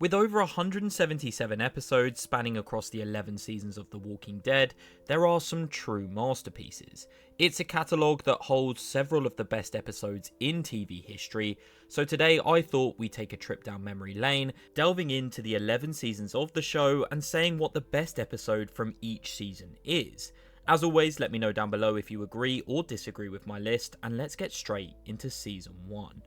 With over 177 episodes spanning across the 11 seasons of The Walking Dead, there are some true masterpieces. It's a catalogue that holds several of the best episodes in TV history, so today I thought we'd take a trip down memory lane, delving into the 11 seasons of the show and saying what the best episode from each season is. As always, let me know down below if you agree or disagree with my list, and let's get straight into Season 1.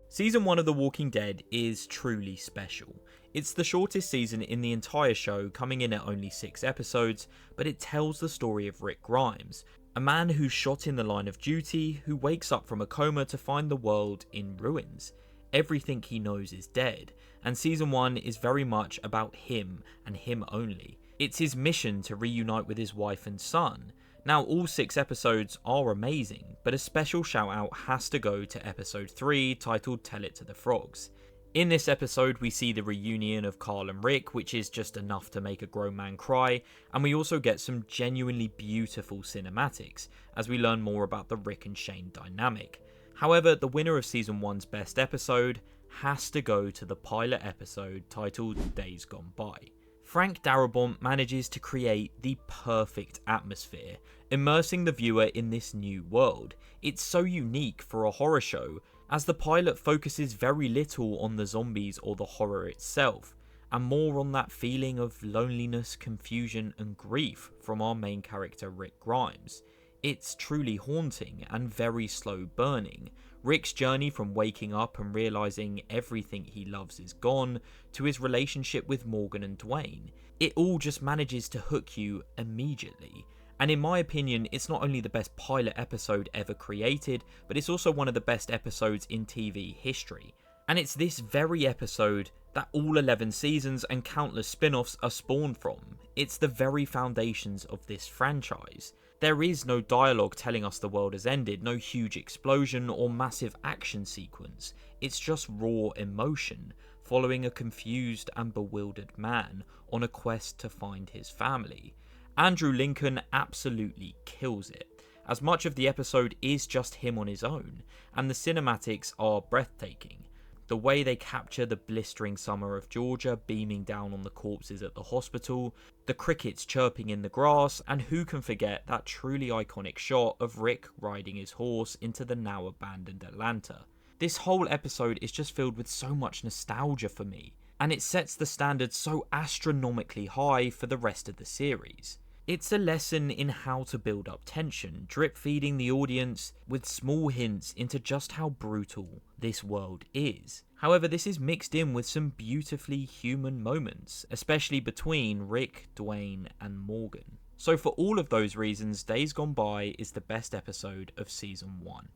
Season 1 of The Walking Dead is truly special. It's the shortest season in the entire show, coming in at only 6 episodes, but it tells the story of Rick Grimes, a man who's shot in the line of duty, who wakes up from a coma to find the world in ruins. Everything he knows is dead, and Season 1 is very much about him and him only. It's his mission to reunite with his wife and son. Now, all 6 episodes are amazing, but a special shout out has to go to episode 3, titled Tell It to the Frogs. In this episode, we see the reunion of Carl and Rick, which is just enough to make a grown man cry, and we also get some genuinely beautiful cinematics, as we learn more about the Rick and Shane dynamic. However, the winner of Season 1's best episode has to go to the pilot episode titled Days Gone By. Frank Darabont manages to create the perfect atmosphere, immersing the viewer in this new world. It's so unique for a horror show, as the pilot focuses very little on the zombies or the horror itself, and more on that feeling of loneliness, confusion and grief from our main character Rick Grimes. It's truly haunting and very slow burning. Rick's journey from waking up and realising everything he loves is gone, to his relationship with Morgan and Dwayne. It all just manages to hook you immediately. And in my opinion, it's not only the best pilot episode ever created, but it's also one of the best episodes in TV history. And it's this very episode that all 11 seasons and countless spin-offs are spawned from. It's the very foundations of this franchise. There is no dialogue telling us the world has ended, no huge explosion or massive action sequence. It's just raw emotion, following a confused and bewildered man on a quest to find his family. Andrew Lincoln absolutely kills it, as much of the episode is just him on his own, and the cinematics are breathtaking. The way they capture the blistering summer of Georgia beaming down on the corpses at the hospital, the crickets chirping in the grass, and who can forget that truly iconic shot of Rick riding his horse into the now abandoned Atlanta. This whole episode is just filled with so much nostalgia for me, and it sets the standard so astronomically high for the rest of the series. It's a lesson in how to build up tension, drip feeding the audience with small hints into just how brutal this world is. However, this is mixed in with some beautifully human moments, especially between Rick, Dwayne and Morgan. So for all of those reasons, Days Gone By is the best episode of Season 1.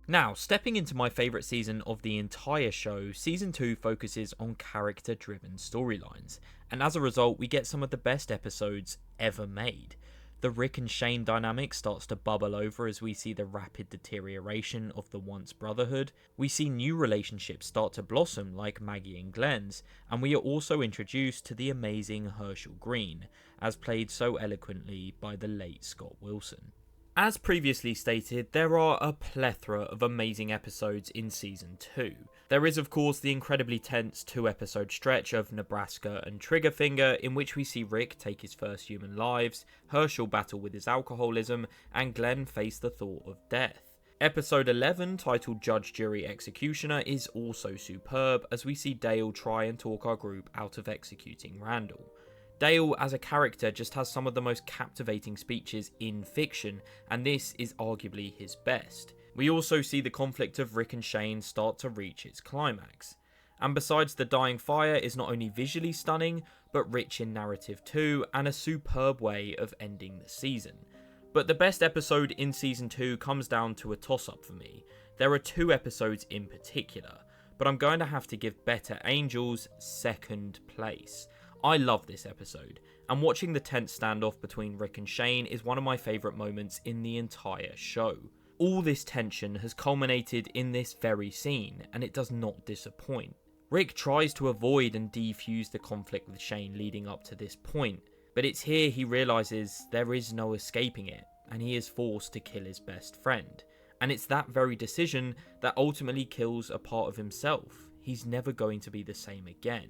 Now, stepping into my favourite season of the entire show, Season 2 focuses on character-driven storylines, and as a result we get some of the best episodes ever made. The Rick and Shane dynamic starts to bubble over as we see the rapid deterioration of the once brotherhood. We see new relationships start to blossom like Maggie and Glenn's, and we are also introduced to the amazing Herschel Green, as played so eloquently by the late Scott Wilson. As previously stated, there are a plethora of amazing episodes in Season 2. There is of course the incredibly tense 2-episode stretch of Nebraska and Triggerfinger, in which we see Rick take his first human lives, Herschel battle with his alcoholism, and Glenn face the thought of death. Episode 11, titled Judge, Jury, Executioner, is also superb, as we see Dale try and talk our group out of executing Randall. Dale as a character just has some of the most captivating speeches in fiction, and this is arguably his best. We also see the conflict of Rick and Shane start to reach its climax. And besides, the dying fire is not only visually stunning, but rich in narrative too, and a superb way of ending the season. But the best episode in Season 2 comes down to a toss-up for me. There are 2 episodes in particular, but I'm going to have to give Better Angels second place. I love this episode, and watching the tense standoff between Rick and Shane is one of my favourite moments in the entire show. All this tension has culminated in this very scene, and it does not disappoint. Rick tries to avoid and defuse the conflict with Shane leading up to this point, but it's here he realises there is no escaping it, and he is forced to kill his best friend. And it's that very decision that ultimately kills a part of himself. He's never going to be the same again.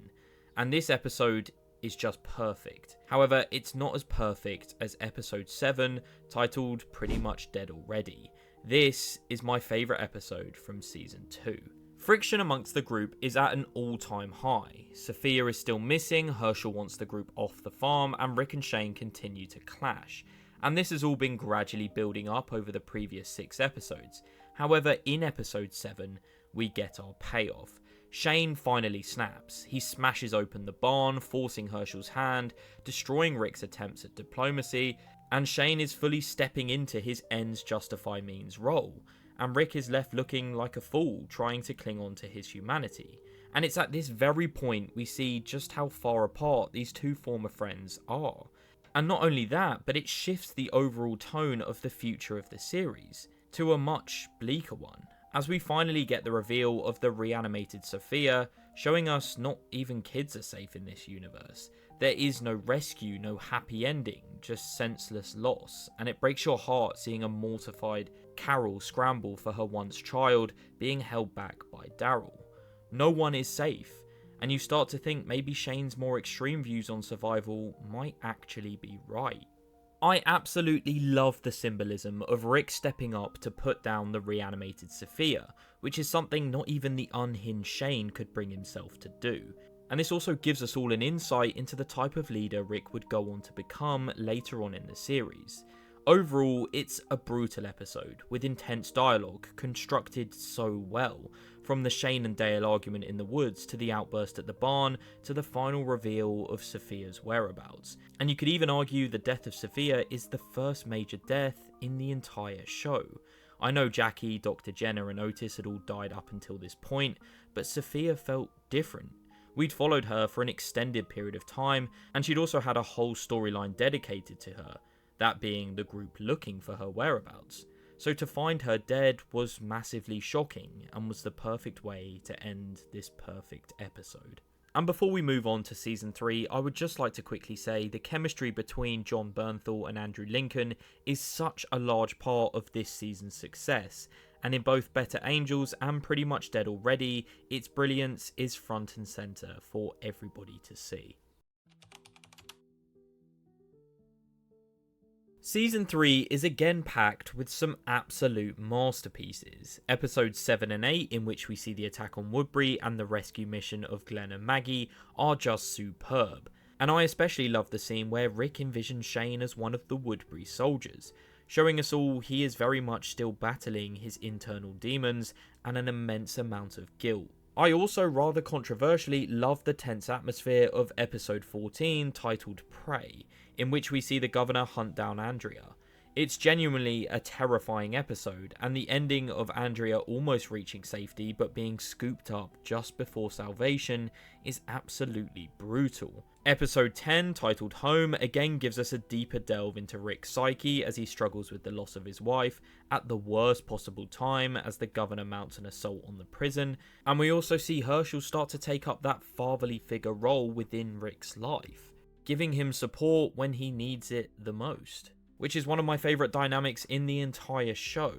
And this episode is just perfect. However, it's not as perfect as episode 7, titled Pretty Much Dead Already. This is my favourite episode from season 2. Friction amongst the group is at an all-time high. Sophia is still missing, Herschel wants the group off the farm, and Rick and Shane continue to clash. And this has all been gradually building up over the previous 6 episodes. However, in episode 7, we get our payoff. Shane finally snaps. He smashes open the barn, forcing Herschel's hand, destroying Rick's attempts at diplomacy, and Shane is fully stepping into his ends justify means role, and Rick is left looking like a fool, trying to cling on to his humanity. And it's at this very point we see just how far apart these two former friends are. And not only that, but it shifts the overall tone of the future of the series to a much bleaker one, as we finally get the reveal of the reanimated Sophia, showing us not even kids are safe in this universe. There is no rescue, no happy ending, just senseless loss, and it breaks your heart seeing a mortified Carol scramble for her once child being held back by Daryl. No one is safe, and you start to think maybe Shane's more extreme views on survival might actually be right. I absolutely love the symbolism of Rick stepping up to put down the reanimated Sophia, which is something not even the unhinged Shane could bring himself to do. And this also gives us all an insight into the type of leader Rick would go on to become later on in the series. Overall, it's a brutal episode, with intense dialogue, constructed so well, from the Shane and Dale argument in the woods, to the outburst at the barn, to the final reveal of Sophia's whereabouts. And you could even argue the death of Sophia is the first major death in the entire show. I know Jackie, Dr. Jenna and Otis had all died up until this point, but Sophia felt different. We'd followed her for an extended period of time, and she'd also had a whole storyline dedicated to her, that being the group looking for her whereabouts. So to find her dead was massively shocking, and was the perfect way to end this perfect episode. And before we move on to season 3, I would just like to quickly say the chemistry between John Bernthal and Andrew Lincoln is such a large part of this season's success, and in both Better Angels and Pretty Much Dead Already, its brilliance is front and centre for everybody to see. Season 3 is again packed with some absolute masterpieces. Episodes 7 and 8, in which we see the attack on Woodbury and the rescue mission of Glenn and Maggie, are just superb. And I especially love the scene where Rick envisions Shane as one of the Woodbury soldiers, showing us all he is very much still battling his internal demons and an immense amount of guilt. I also rather controversially love the tense atmosphere of episode 14, titled Prey, in which we see the governor hunt down Andrea. It's genuinely a terrifying episode, and the ending of Andrea almost reaching safety but being scooped up just before salvation is absolutely brutal. Episode 10, titled Home, again gives us a deeper delve into Rick's psyche as he struggles with the loss of his wife at the worst possible time as the governor mounts an assault on the prison, and we also see Herschel start to take up that fatherly figure role within Rick's life, giving him support when he needs it the most, which is one of my favourite dynamics in the entire show.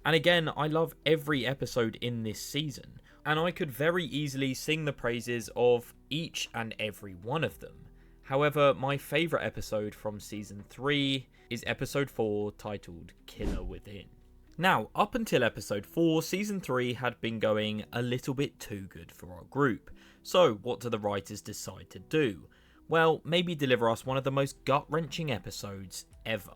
And again, I love every episode in this season, and I could very easily sing the praises of each and every one of them. However, my favourite episode from season 3 is episode 4, titled Killer Within. Now, up until episode 4, season 3 had been going a little bit too good for our group. So, what do the writers decide to do? Well, maybe deliver us one of the most gut-wrenching episodes ever.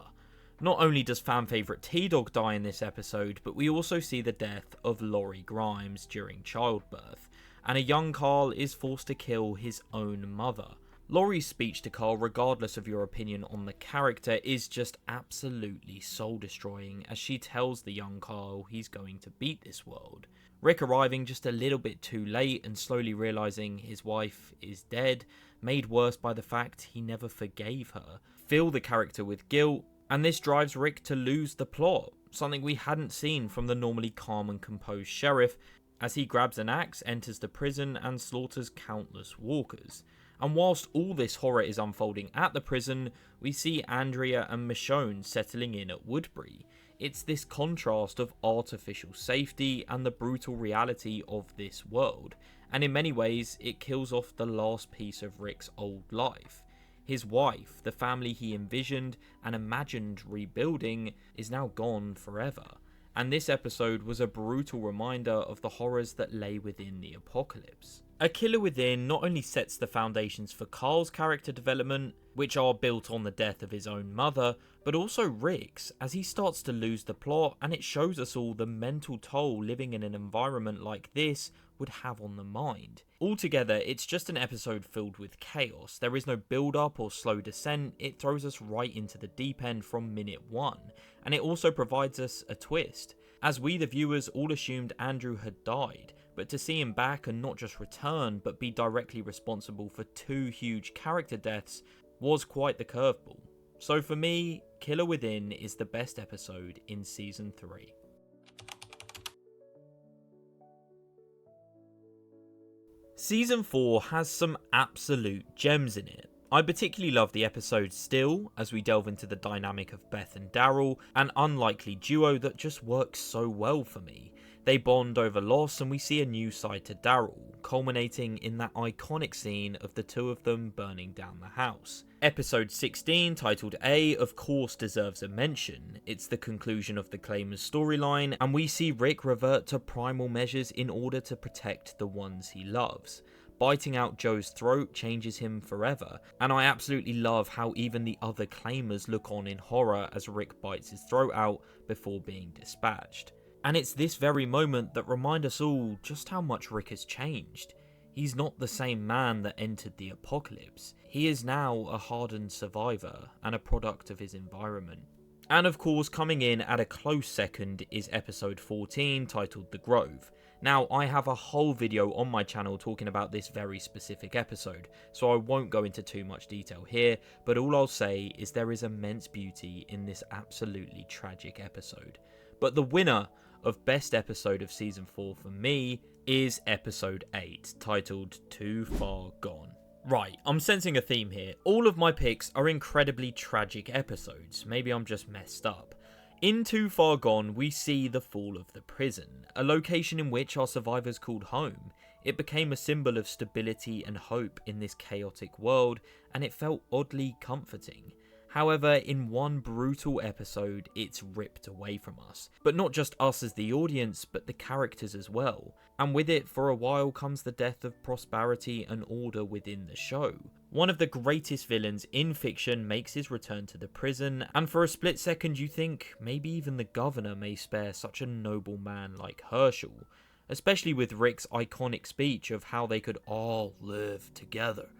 Not only does fan favourite T-Dog die in this episode, but we also see the death of Laurie Grimes during childbirth, and a young Carl is forced to kill his own mother. Laurie's speech to Carl, regardless of your opinion on the character, is just absolutely soul-destroying as she tells the young Carl he's going to beat this world. Rick arriving just a little bit too late and slowly realising his wife is dead, made worse by the fact he never forgave her, fill the character with guilt, and this drives Rick to lose the plot, something we hadn't seen from the normally calm and composed sheriff, as he grabs an axe, enters the prison and slaughters countless walkers. And whilst all this horror is unfolding at the prison, we see Andrea and Michonne settling in at Woodbury. It's this contrast of artificial safety and the brutal reality of this world, and in many ways it kills off the last piece of Rick's old life. His wife, the family he envisioned and imagined rebuilding, is now gone forever. And this episode was a brutal reminder of the horrors that lay within the apocalypse. A Killer Within not only sets the foundations for Carl's character development, which are built on the death of his own mother, but also Rick's, as he starts to lose the plot, and it shows us all the mental toll living in an environment like this would have on the mind. Altogether, it's just an episode filled with chaos. There is no build-up or slow descent, it throws us right into the deep end from minute one, and it also provides us a twist, as we the viewers all assumed Andrew had died, but to see him back and not just return, but be directly responsible for two huge character deaths was quite the curveball. So for me, Killer Within is the best episode in Season 3. Season 4 has some absolute gems in it. I particularly love the episode Still, as we delve into the dynamic of Beth and Daryl, an unlikely duo that just works so well for me. They bond over loss and we see a new side to Daryl, culminating in that iconic scene of the two of them burning down the house. Episode 16, titled A, of course deserves a mention. It's the conclusion of the Claimers storyline, and we see Rick revert to primal measures in order to protect the ones he loves. Biting out Joe's throat changes him forever, and I absolutely love how even the other Claimers look on in horror as Rick bites his throat out before being dispatched. And it's this very moment that reminds us all just how much Rick has changed. He's not the same man that entered the apocalypse. He is now a hardened survivor and a product of his environment. And of course, coming in at a close second is episode 14, titled The Grove. Now, I have a whole video on my channel talking about this very specific episode, so I won't go into too much detail here, but all I'll say is there is immense beauty in this absolutely tragic episode. But the winner of best episode of season 4 for me is episode 8, titled Too Far Gone. Right, I'm sensing a theme here. All of my picks are incredibly tragic episodes. Maybe I'm just messed up. In Too Far Gone, we see the fall of the prison, a location in which our survivors called home. It became a symbol of stability and hope in this chaotic world, and it felt oddly comforting. However, in one brutal episode, it's ripped away from us. But not just us as the audience, but the characters as well. And with it, for a while, comes the death of prosperity and order within the show. One of the greatest villains in fiction makes his return to the prison, and for a split second you think maybe even the governor may spare such a noble man like Herschel. Especially with Rick's iconic speech of how they could all live together.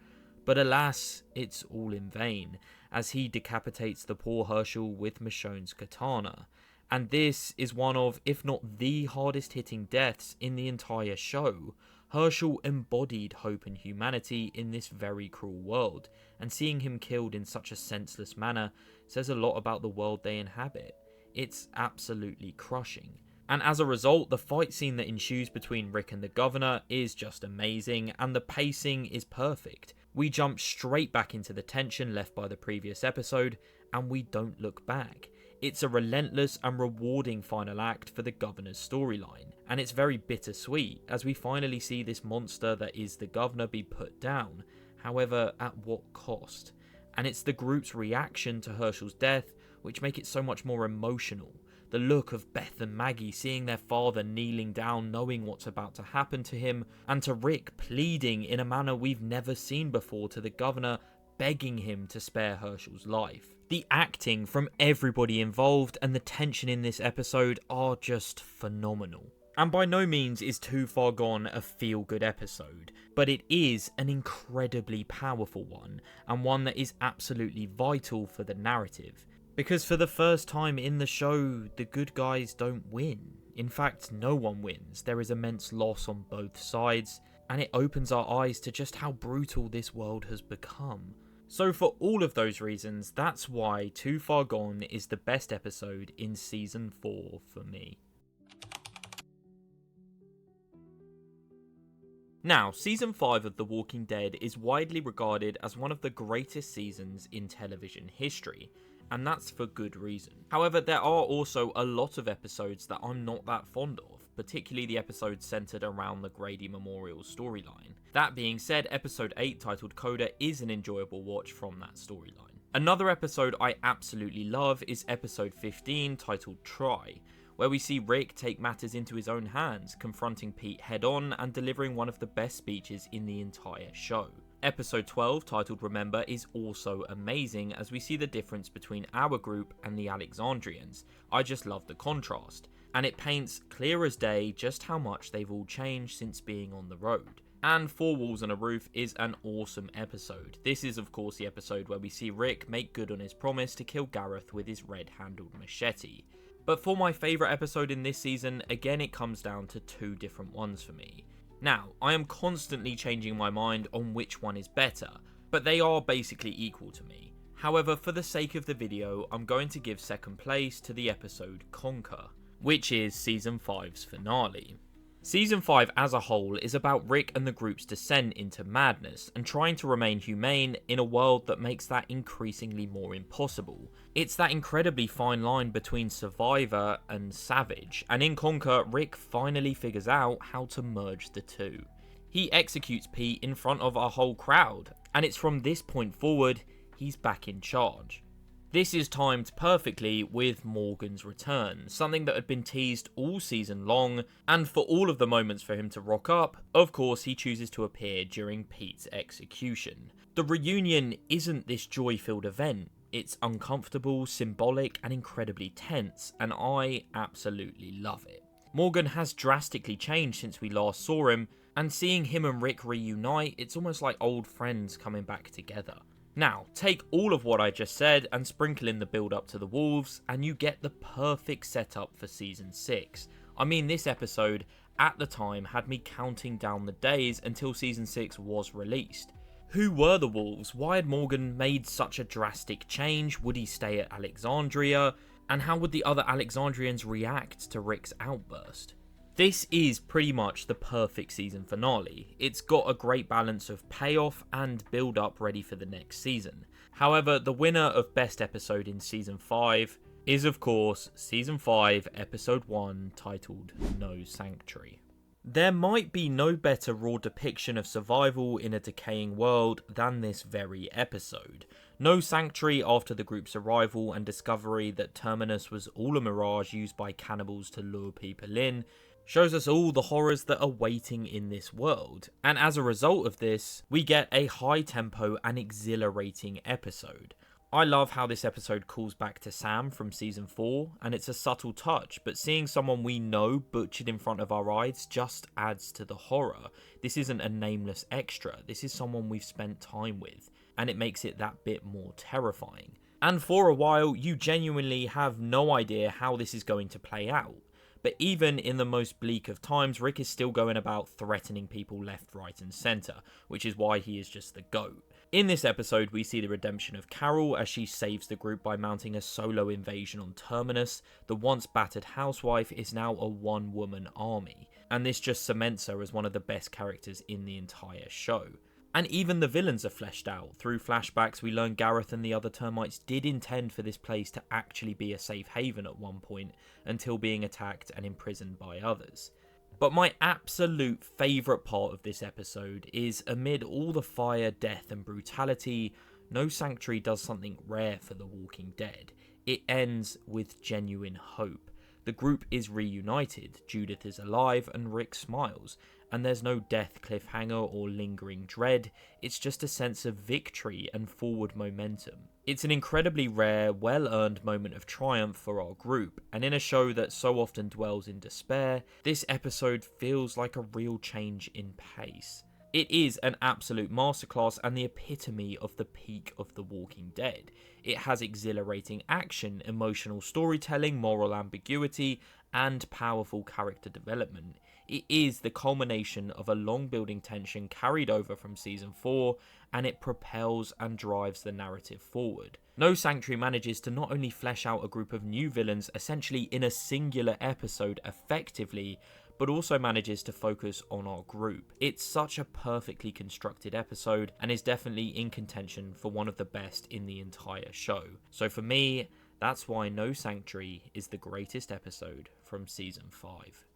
But alas, it's all in vain, as he decapitates the poor Herschel with Michonne's katana. And this is one of, if not the hardest hitting deaths in the entire show. Herschel embodied hope and humanity in this very cruel world, and seeing him killed in such a senseless manner says a lot about the world they inhabit. It's absolutely crushing. And as a result, the fight scene that ensues between Rick and the governor is just amazing, and the pacing is perfect. We jump straight back into the tension left by the previous episode, and we don't look back. It's a relentless and rewarding final act for the governor's storyline, and it's very bittersweet as we finally see this monster that is the governor be put down, however at what cost. And it's the group's reaction to Herschel's death which make it so much more emotional. The look of Beth and Maggie seeing their father kneeling down knowing what's about to happen to him, and to Rick pleading in a manner we've never seen before to the governor, begging him to spare Herschel's life. The acting from everybody involved and the tension in this episode are just phenomenal. And by no means is Too Far Gone a feel-good episode, but it is an incredibly powerful one, and one that is absolutely vital for the narrative. Because for the first time in the show, the good guys don't win. In fact, no one wins. There is immense loss on both sides, and it opens our eyes to just how brutal this world has become. So for all of those reasons, that's why Too Far Gone is the best episode in Season 4 for me. Now, Season 5 of The Walking Dead is widely regarded as one of the greatest seasons in television history, and that's for good reason. However, there are also a lot of episodes that I'm not that fond of, particularly the episodes centered around the Grady Memorial storyline. That being said, episode 8 titled Coda is an enjoyable watch from that storyline. Another episode I absolutely love is episode 15 titled Try, where we see Rick take matters into his own hands, confronting Pete head on and delivering one of the best speeches in the entire show. Episode 12, titled Remember, is also amazing as we see the difference between our group and the Alexandrians. I just love the contrast, and it paints clear as day just how much they've all changed since being on the road. And Four Walls and a Roof is an awesome episode. This is of course the episode where we see Rick make good on his promise to kill Gareth with his red-handled machete. But for my favourite episode in this season, again it comes down to two different ones for me. Now, I am constantly changing my mind on which one is better, but they are basically equal to me. However, for the sake of the video, I'm going to give second place to the episode Conquer, which is Season 5's finale. Season 5 as a whole is about Rick and the group's descent into madness and trying to remain humane in a world that makes that increasingly more impossible. It's that incredibly fine line between survivor and savage, and in Conquer, Rick finally figures out how to merge the two. He executes Pete in front of a whole crowd, and it's from this point forward, he's back in charge. This is timed perfectly with Morgan's return, something that had been teased all season long, and for all of the moments for him to rock up, of course he chooses to appear during Pete's execution. The reunion isn't this joy-filled event, it's uncomfortable, symbolic, and incredibly tense, and I absolutely love it. Morgan has drastically changed since we last saw him, and seeing him and Rick reunite, it's almost like old friends coming back together. Now, take all of what I just said and sprinkle in the build up to the Wolves, and you get the perfect setup for Season 6. I mean, this episode, at the time, had me counting down the days until Season 6 was released. Who were the Wolves? Why had Morgan made such a drastic change? Would he stay at Alexandria? And how would the other Alexandrians react to Rick's outburst? This is pretty much the perfect season finale. It's got a great balance of payoff and build up ready for the next season. However, the winner of best episode in season 5 is of course season 5 episode 1 titled No Sanctuary. There might be no better raw depiction of survival in a decaying world than this very episode. No Sanctuary, after the group's arrival and discovery that Terminus was all a mirage used by cannibals to lure people in, shows us all the horrors that are waiting in this world, and as a result of this, we get a high tempo and exhilarating episode. I love how this episode calls back to Sam from season 4, and it's a subtle touch, but seeing someone we know butchered in front of our eyes just adds to the horror. This isn't a nameless extra, this is someone we've spent time with, and it makes it that bit more terrifying. And for a while, you genuinely have no idea how this is going to play out. But even in the most bleak of times, Rick is still going about threatening people left, right and centre, which is why he is just the GOAT. In this episode, we see the redemption of Carol as she saves the group by mounting a solo invasion on Terminus. The once battered housewife is now a one-woman army, and this just cements her as one of the best characters in the entire show. And even the villains are fleshed out. Through flashbacks, we learn Gareth and the other termites did intend for this place to actually be a safe haven at one point, until being attacked and imprisoned by others. But my absolute favourite part of this episode is, amid all the fire, death and brutality, No Sanctuary does something rare for The Walking Dead. It ends with genuine hope. The group is reunited, Judith is alive and Rick smiles, and there's no death cliffhanger or lingering dread, it's just a sense of victory and forward momentum. It's an incredibly rare, well-earned moment of triumph for our group, and in a show that so often dwells in despair, this episode feels like a real change in pace. It is an absolute masterclass and the epitome of the peak of The Walking Dead. It has exhilarating action, emotional storytelling, moral ambiguity, and powerful character development. It is the culmination of a long building tension carried over from season 4, and it propels and drives the narrative forward. No Sanctuary manages to not only flesh out a group of new villains essentially in a singular episode effectively, but also manages to focus on our group. It's such a perfectly constructed episode and is definitely in contention for one of the best in the entire show. So for me, that's why No Sanctuary is the greatest episode from Season 5.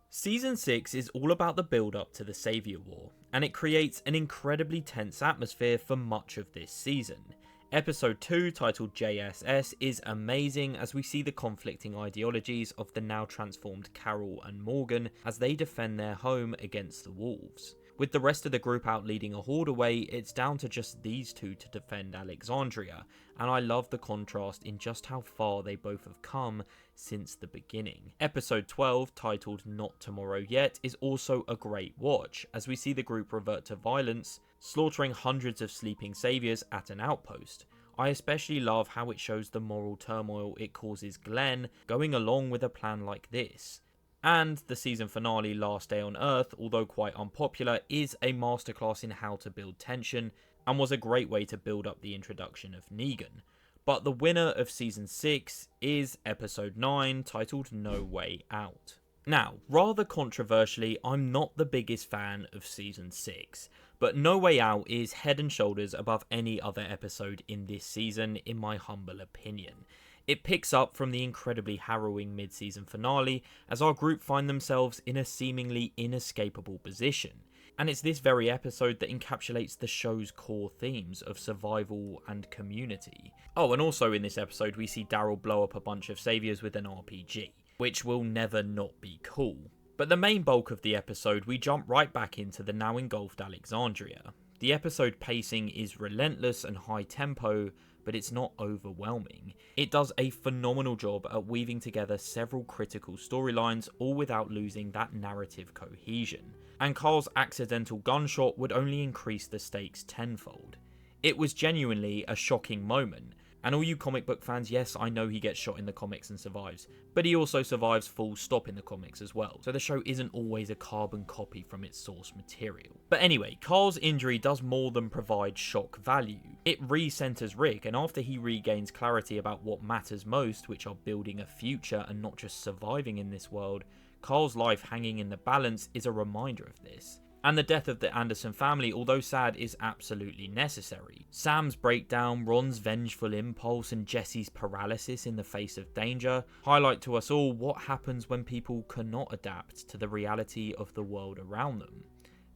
Season 6 is all about the build-up to the Saviour War, and it creates an incredibly tense atmosphere for much of this season. Episode 2, titled JSS, is amazing as we see the conflicting ideologies of the now transformed Carol and Morgan as they defend their home against the wolves. With the rest of the group out leading a horde away, it's down to just these two to defend Alexandria, and I love the contrast in just how far they both have come since the beginning. Episode 12, titled Not Tomorrow Yet, is also a great watch, as we see the group revert to violence, slaughtering hundreds of sleeping saviours at an outpost. I especially love how it shows the moral turmoil it causes Glenn going along with a plan like this. And the season finale, Last Day on Earth, although quite unpopular, is a masterclass in how to build tension, and was a great way to build up the introduction of Negan. But the winner of Season 6 is Episode 9, titled No Way Out. Now, rather controversially, I'm not the biggest fan of Season 6, but No Way Out is head and shoulders above any other episode in this season, in my humble opinion. It picks up from the incredibly harrowing mid-season finale as our group find themselves in a seemingly inescapable position. And it's this very episode that encapsulates the show's core themes of survival and community. Oh, and also in this episode we see Daryl blow up a bunch of saviours with an RPG, which will never not be cool. But the main bulk of the episode, we jump right back into the now engulfed Alexandria. The episode pacing is relentless and high tempo, but it's not overwhelming. It does a phenomenal job at weaving together several critical storylines, all without losing that narrative cohesion. And Carl's accidental gunshot would only increase the stakes tenfold. It was genuinely a shocking moment. And all you comic book fans, yes, I know he gets shot in the comics and survives, but he also survives full stop in the comics as well, so the show isn't always a carbon copy from its source material. But anyway, Carl's injury does more than provide shock value. It re-centers Rick, and after he regains clarity about what matters most, which are building a future and not just surviving in this world, Carl's life hanging in the balance is a reminder of this. And the death of the Anderson family, although sad, is absolutely necessary. Sam's breakdown, Ron's vengeful impulse, and Jesse's paralysis in the face of danger highlight to us all what happens when people cannot adapt to the reality of the world around them.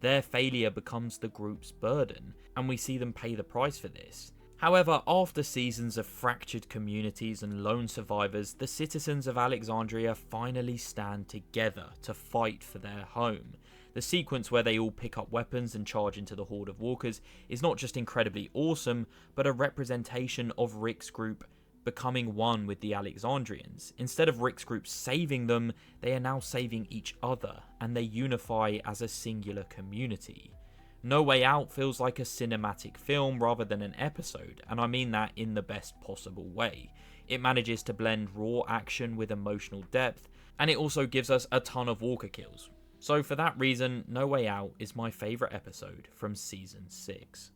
Their failure becomes the group's burden, and we see them pay the price for this. However, after seasons of fractured communities and lone survivors, the citizens of Alexandria finally stand together to fight for their home. The sequence where they all pick up weapons and charge into the horde of walkers is not just incredibly awesome, but a representation of Rick's group becoming one with the Alexandrians. Instead of Rick's group saving them, they are now saving each other, and they unify as a singular community. No Way Out feels like a cinematic film rather than an episode, and I mean that in the best possible way. It manages to blend raw action with emotional depth, and it also gives us a ton of walker kills. So for that reason, No Way Out is my favourite episode from Season 6.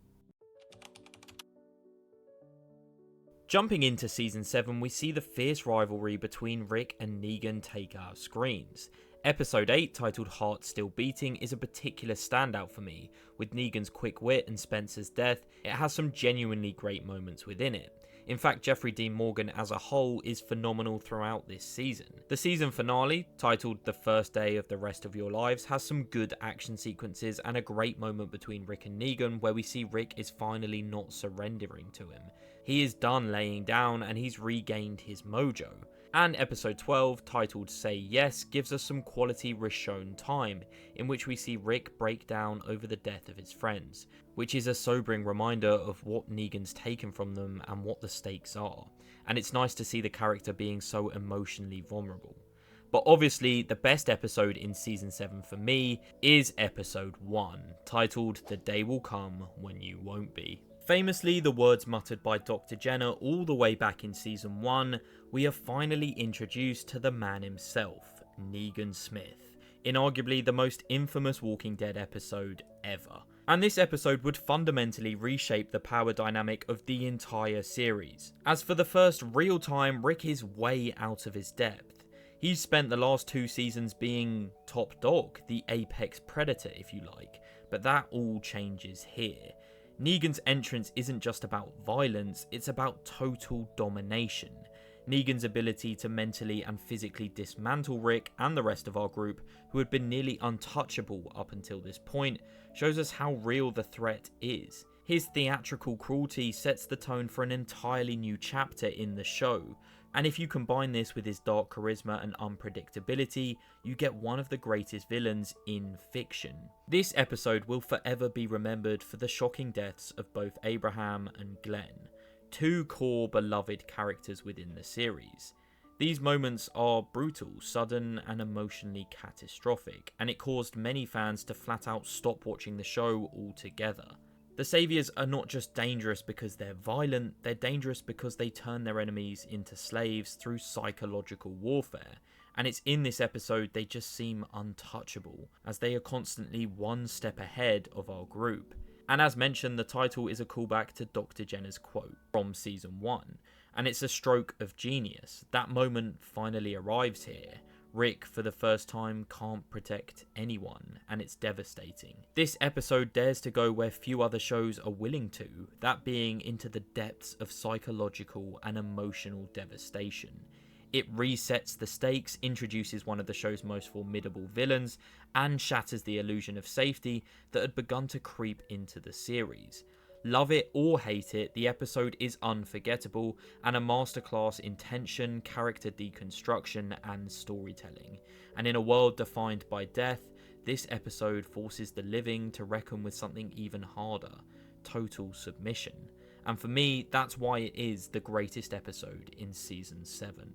Jumping into Season 7, we see the fierce rivalry between Rick and Negan take our screens. Episode 8, titled Heart Still Beating, is a particular standout for me. With Negan's quick wit and Spencer's death, it has some genuinely great moments within it. In fact, Jeffrey Dean Morgan as a whole is phenomenal throughout this season. The season finale, titled The First Day of the Rest of Your Lives, has some good action sequences and a great moment between Rick and Negan where we see Rick is finally not surrendering to him. He is done laying down and he's regained his mojo. And episode 12, titled Say Yes, gives us some quality Rishon time, in which we see Rick break down over the death of his friends, which is a sobering reminder of what Negan's taken from them and what the stakes are, and it's nice to see the character being so emotionally vulnerable. But obviously, the best episode in Season 7 for me is episode 1, titled The Day Will Come When You Won't Be. Famously, the words muttered by Dr. Jenner all the way back in Season 1, we are finally introduced to the man himself, Negan Smith, in arguably the most infamous Walking Dead episode ever. And this episode would fundamentally reshape the power dynamic of the entire series, as for the first real time, Rick is way out of his depth. He's spent the last 2 seasons being top dog, the apex predator if you like, but that all changes here. Negan's entrance isn't just about violence, it's about total domination. Negan's ability to mentally and physically dismantle Rick and the rest of our group, who had been nearly untouchable up until this point, shows us how real the threat is. His theatrical cruelty sets the tone for an entirely new chapter in the show, and if you combine this with his dark charisma and unpredictability, you get one of the greatest villains in fiction. This episode will forever be remembered for the shocking deaths of both Abraham and Glenn, 2 core beloved characters within the series. These moments are brutal, sudden, and emotionally catastrophic, and it caused many fans to flat out stop watching the show altogether. The Saviors are not just dangerous because they're violent, they're dangerous because they turn their enemies into slaves through psychological warfare, and it's in this episode they just seem untouchable, as they are constantly one step ahead of our group. And as mentioned, the title is a callback to Dr. Jenner's quote from season 1, and it's a stroke of genius. That moment finally arrives here. Rick, for the first time, can't protect anyone, and it's devastating. This episode dares to go where few other shows are willing to, that being into the depths of psychological and emotional devastation. It resets the stakes, introduces one of the show's most formidable villains, and shatters the illusion of safety that had begun to creep into the series. Love it or hate it, the episode is unforgettable and a masterclass in tension, character deconstruction, and storytelling. And in a world defined by death, this episode forces the living to reckon with something even harder: total submission. And for me, that's why it is the greatest episode in season 7.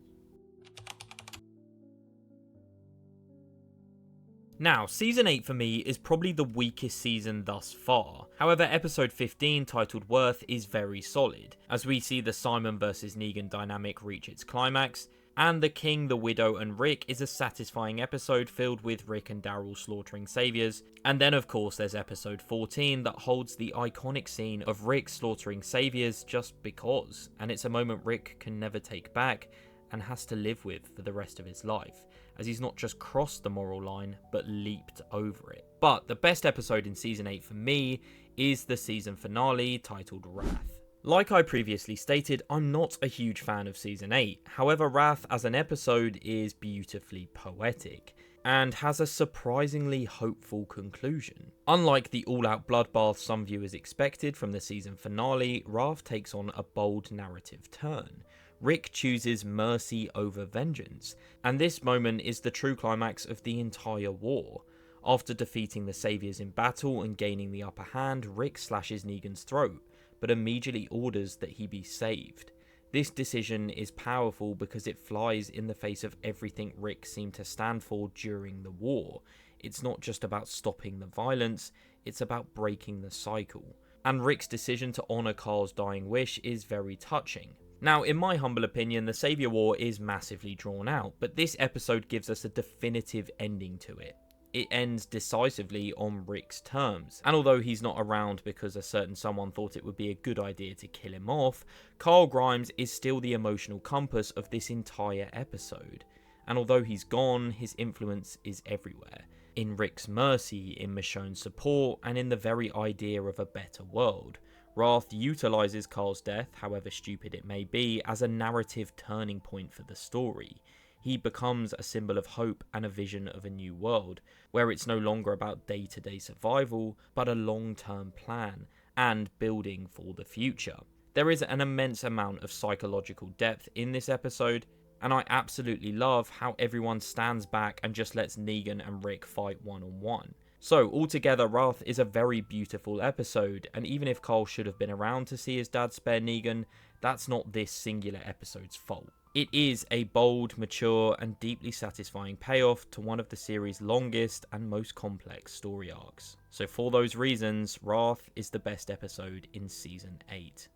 Now, season 8 for me is probably the weakest season thus far. However, episode 15, titled Worth, is very solid, as we see the Simon vs Negan dynamic reach its climax, and The King, the Widow, and Rick is a satisfying episode filled with Rick and Daryl slaughtering saviors. And then of course there's episode 14 that holds the iconic scene of Rick slaughtering saviors just because, and it's a moment Rick can never take back and has to live with for the rest of his life, as he's not just crossed the moral line, but leaped over it. But the best episode in season 8 for me is the season finale, titled Wrath. Like I previously stated, I'm not a huge fan of season 8, however Wrath as an episode is beautifully poetic, and has a surprisingly hopeful conclusion. Unlike the all-out bloodbath some viewers expected from the season finale, Wrath takes on a bold narrative turn. Rick chooses mercy over vengeance, and this moment is the true climax of the entire war. After defeating the Saviors in battle and gaining the upper hand, Rick slashes Negan's throat, but immediately orders that he be saved. This decision is powerful because it flies in the face of everything Rick seemed to stand for during the war. It's not just about stopping the violence, it's about breaking the cycle. And Rick's decision to honour Carl's dying wish is very touching. Now, in my humble opinion, the Saviour War is massively drawn out, but this episode gives us a definitive ending to it. It ends decisively on Rick's terms, and although he's not around because a certain someone thought it would be a good idea to kill him off, Carl Grimes is still the emotional compass of this entire episode. And although he's gone, his influence is everywhere. In Rick's mercy, in Michonne's support, and in the very idea of a better world. Wrath utilises Carl's death, however stupid it may be, as a narrative turning point for the story. He becomes a symbol of hope and a vision of a new world, where it's no longer about day-to-day survival, but a long-term plan, and building for the future. There is an immense amount of psychological depth in this episode, and I absolutely love how everyone stands back and just lets Negan and Rick fight one-on-one. So, altogether, Wrath is a very beautiful episode, and even if Carl should have been around to see his dad spare Negan, that's not this singular episode's fault. It is a bold, mature, and deeply satisfying payoff to one of the series' longest and most complex story arcs. So for those reasons, Wrath is the best episode in Season 8.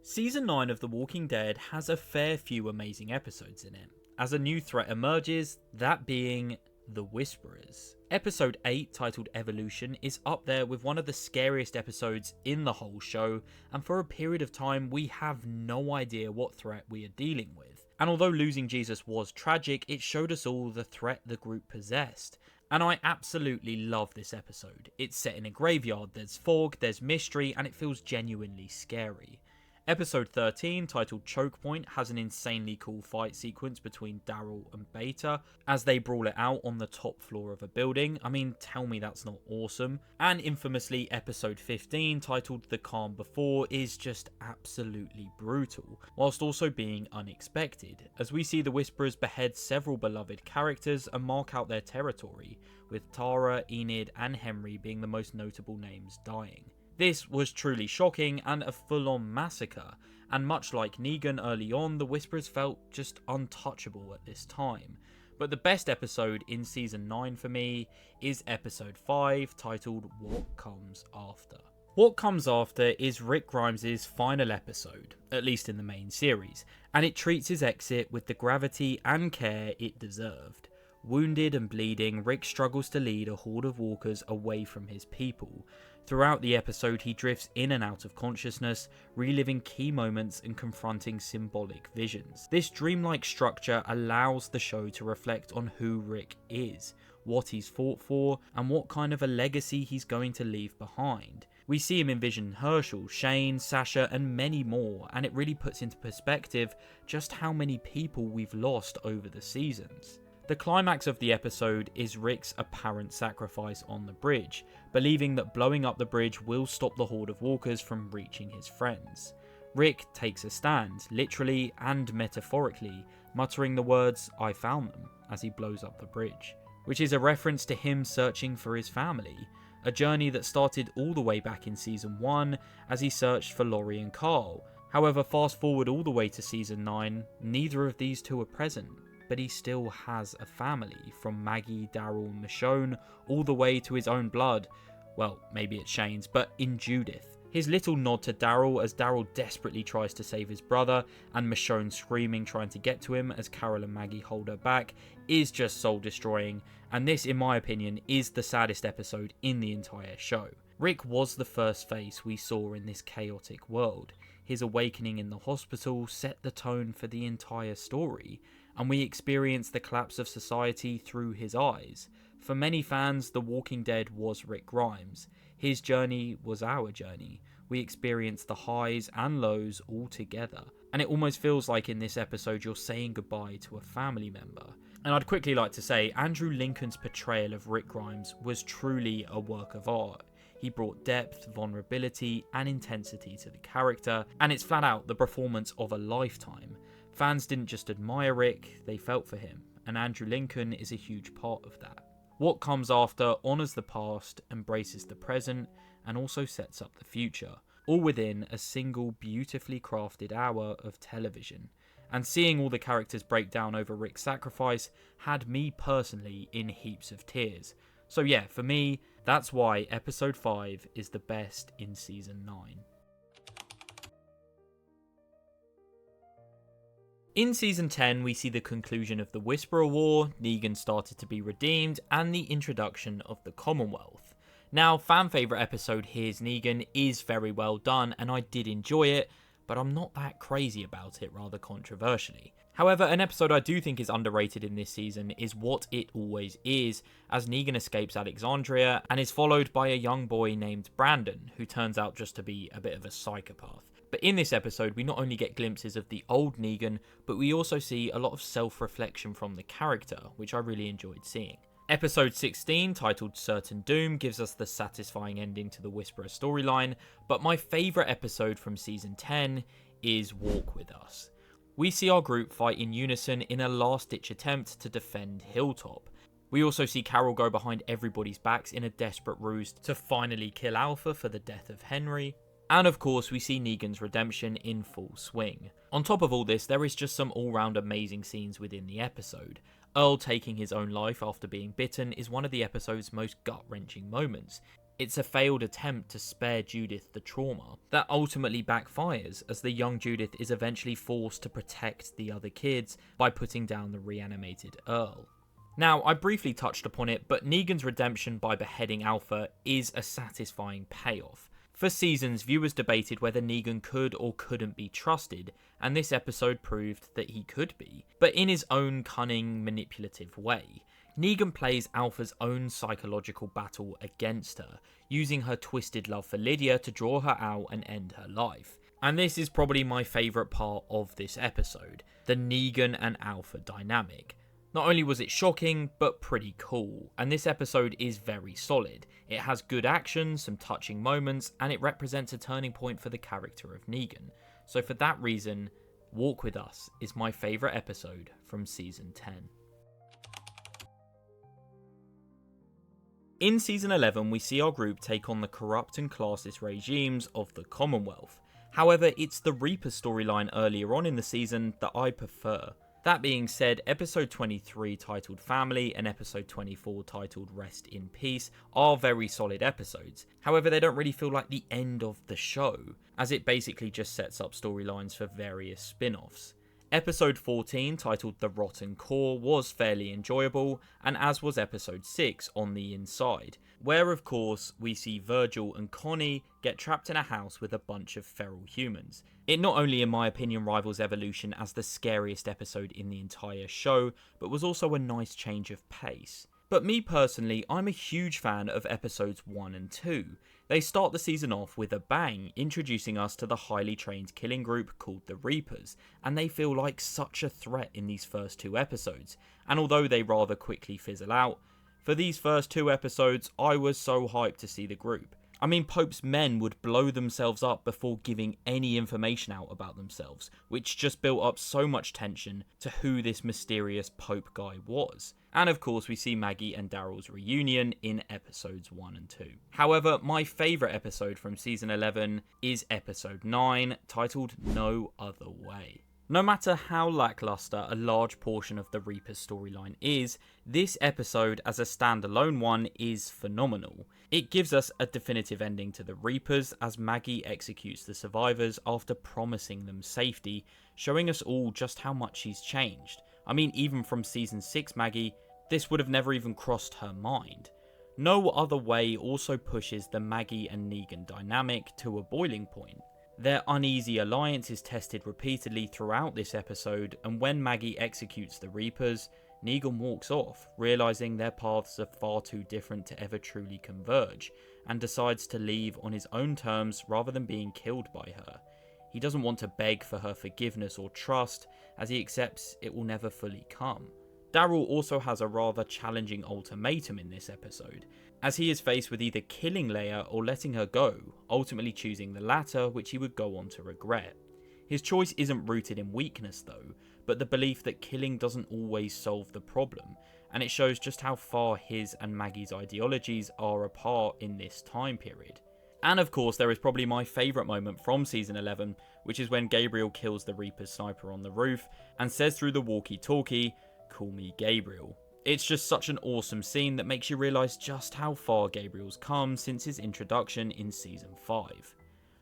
Season 9 of The Walking Dead has a fair few amazing episodes in it, as a new threat emerges, that being The Whisperers. Episode 8, titled Evolution, is up there with one of the scariest episodes in the whole show, and for a period of time we have no idea what threat we are dealing with. And although losing Jesus was tragic, it showed us all the threat the group possessed. And I absolutely love this episode. It's set in a graveyard, there's fog, there's mystery, and it feels genuinely scary. Episode 13, titled Choke Point, has an insanely cool fight sequence between Daryl and Beta as they brawl it out on the top floor of a building. I mean, tell me that's not awesome. And infamously, episode 15, titled The Calm Before, is just absolutely brutal, whilst also being unexpected, as we see the Whisperers behead several beloved characters and mark out their territory, with Tara, Enid, and Henry being the most notable names dying. This was truly shocking and a full-on massacre, and much like Negan early on, the Whisperers felt just untouchable at this time. But the best episode in Season 9 for me is Episode 5, titled What Comes After. What Comes After is Rick Grimes' final episode, at least in the main series, and it treats his exit with the gravity and care it deserved. Wounded and bleeding, Rick struggles to lead a horde of walkers away from his people. Throughout the episode, he drifts in and out of consciousness, reliving key moments and confronting symbolic visions. This dreamlike structure allows the show to reflect on who Rick is, what he's fought for, and what kind of a legacy he's going to leave behind. We see him envision Herschel, Shane, Sasha, and many more, and it really puts into perspective just how many people we've lost over the seasons. The climax of the episode is Rick's apparent sacrifice on the bridge, believing that blowing up the bridge will stop the horde of walkers from reaching his friends. Rick takes a stand, literally and metaphorically, muttering the words, "I found them," as he blows up the bridge, which is a reference to him searching for his family, a journey that started all the way back in Season 1 as he searched for Laurie and Carl. However, fast forward all the way to Season 9, neither of these two are present. But he still has a family, from Maggie, Daryl, Michonne, all the way to his own blood. Well, maybe it's Shane's, but in Judith. His little nod to Daryl as Daryl desperately tries to save his brother, and Michonne screaming trying to get to him as Carol and Maggie hold her back, is just soul destroying, and this, in my opinion, is the saddest episode in the entire show. Rick was the first face we saw in this chaotic world. His awakening in the hospital set the tone for the entire story, and we experience the collapse of society through his eyes. For many fans, The Walking Dead was Rick Grimes. His journey was our journey. We experienced the highs and lows all together, and it almost feels like in this episode you're saying goodbye to a family member. And I'd quickly like to say, Andrew Lincoln's portrayal of Rick Grimes was truly a work of art. He brought depth, vulnerability, and intensity to the character, and it's flat out the performance of a lifetime. Fans didn't just admire Rick, they felt for him, and Andrew Lincoln is a huge part of that. What Comes After honours the past, embraces the present, and also sets up the future, all within a single beautifully crafted hour of television. And seeing all the characters break down over Rick's sacrifice had me personally in heaps of tears. So yeah, for me, that's why episode 5 is the best in season 9. In Season 10, we see the conclusion of the Whisperer War, Negan started to be redeemed, and the introduction of the Commonwealth. Now, fan favourite episode Here's Negan is very well done, and I did enjoy it, but I'm not that crazy about it, rather controversially. However, an episode I do think is underrated in this season is What It Always Is, as Negan escapes Alexandria and is followed by a young boy named Brandon, who turns out just to be a bit of a psychopath. But in this episode, we not only get glimpses of the old Negan, but we also see a lot of self-reflection from the character, which I really enjoyed seeing. Episode 16, titled Certain Doom, gives us the satisfying ending to the Whisperer storyline, but my favourite episode from Season 10 is Walk With Us. We see our group fight in unison in a last-ditch attempt to defend Hilltop. We also see Carol go behind everybody's backs in a desperate ruse to finally kill Alpha for the death of Henry. And of course, we see Negan's redemption in full swing. On top of all this, there is just some all-round amazing scenes within the episode. Earl taking his own life after being bitten is one of the episode's most gut-wrenching moments. It's a failed attempt to spare Judith the trauma that ultimately backfires, as the young Judith is eventually forced to protect the other kids by putting down the reanimated Earl. Now, I briefly touched upon it, but Negan's redemption by beheading Alpha is a satisfying payoff. For seasons, viewers debated whether Negan could or couldn't be trusted, and this episode proved that he could be, but in his own cunning, manipulative way. Negan plays Alpha's own psychological battle against her, using her twisted love for Lydia to draw her out and end her life. And this is probably my favourite part of this episode, the Negan and Alpha dynamic. Not only was it shocking, but pretty cool, and this episode is very solid. It has good action, some touching moments, and it represents a turning point for the character of Negan. So for that reason, Walk With Us is my favourite episode from Season 10. In Season 11, we see our group take on the corrupt and classist regimes of the Commonwealth. However, it's the Reaper storyline earlier on in the season that I prefer. That being said, episode 23 titled Family and episode 24 titled Rest in Peace are very solid episodes. However, they don't really feel like the end of the show, as it basically just sets up storylines for various spin-offs. Episode 14, titled The Rotten Core, was fairly enjoyable, and as was episode 6, On the Inside, where of course we see Virgil and Connie get trapped in a house with a bunch of feral humans. It not only, in my opinion, rivals Evolution as the scariest episode in the entire show, but was also a nice change of pace. But me personally, I'm a huge fan of episodes 1 and 2. They start the season off with a bang, introducing us to the highly trained killing group called the Reapers, and they feel like such a threat in these first 2 episodes, and although they rather quickly fizzle out, for these first 2 episodes I was so hyped to see the group. I mean, Pope's men would blow themselves up before giving any information out about themselves, which just built up so much tension to who this mysterious Pope guy was. And of course we see Maggie and Daryl's reunion in episodes 1 and 2. However, my favourite episode from season 11 is episode 9, titled No Other Way. No matter how lackluster a large portion of the Reaper's storyline is, this episode as a standalone one is phenomenal. It gives us a definitive ending to the Reapers as Maggie executes the survivors after promising them safety, showing us all just how much she's changed. I mean, even from season 6 Maggie, this would have never even crossed her mind. No Other Way also pushes the Maggie and Negan dynamic to a boiling point. Their uneasy alliance is tested repeatedly throughout this episode, and when Maggie executes the Reapers, Negan walks off, realising their paths are far too different to ever truly converge, and decides to leave on his own terms rather than being killed by her. He doesn't want to beg for her forgiveness or trust, as he accepts it will never fully come. Daryl also has a rather challenging ultimatum in this episode, as he is faced with either killing Leia or letting her go, ultimately choosing the latter, which he would go on to regret. His choice isn't rooted in weakness though, but the belief that killing doesn't always solve the problem, and it shows just how far his and Maggie's ideologies are apart in this time period. And of course there is probably my favourite moment from season 11, which is when Gabriel kills the Reaper's sniper on the roof, and says through the walkie-talkie, "Call me Gabriel." It's just such an awesome scene that makes you realise just how far Gabriel's come since his introduction in season 5.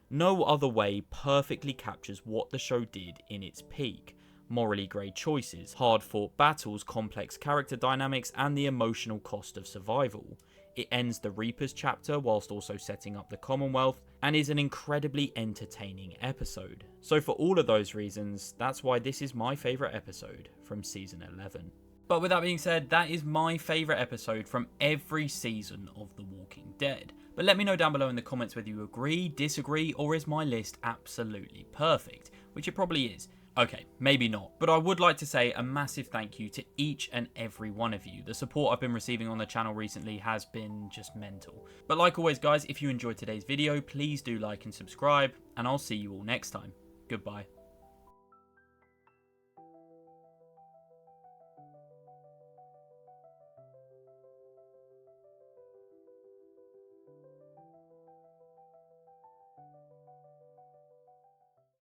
No Other Way perfectly captures what the show did in its peak. Morally grey choices, hard fought battles, complex character dynamics, and the emotional cost of survival. It ends the Reapers chapter whilst also setting up the Commonwealth, and is an incredibly entertaining episode. So for all of those reasons, that's why this is my favourite episode from season 11. But with that being said, that is my favourite episode from every season of The Walking Dead. But let me know down below in the comments whether you agree, disagree, or is my list absolutely perfect, which it probably is. Okay, maybe not, but I would like to say a massive thank you to each and every one of you. The support I've been receiving on the channel recently has been just mental. But like always guys, if you enjoyed today's video, please do like and subscribe, and I'll see you all next time. Goodbye.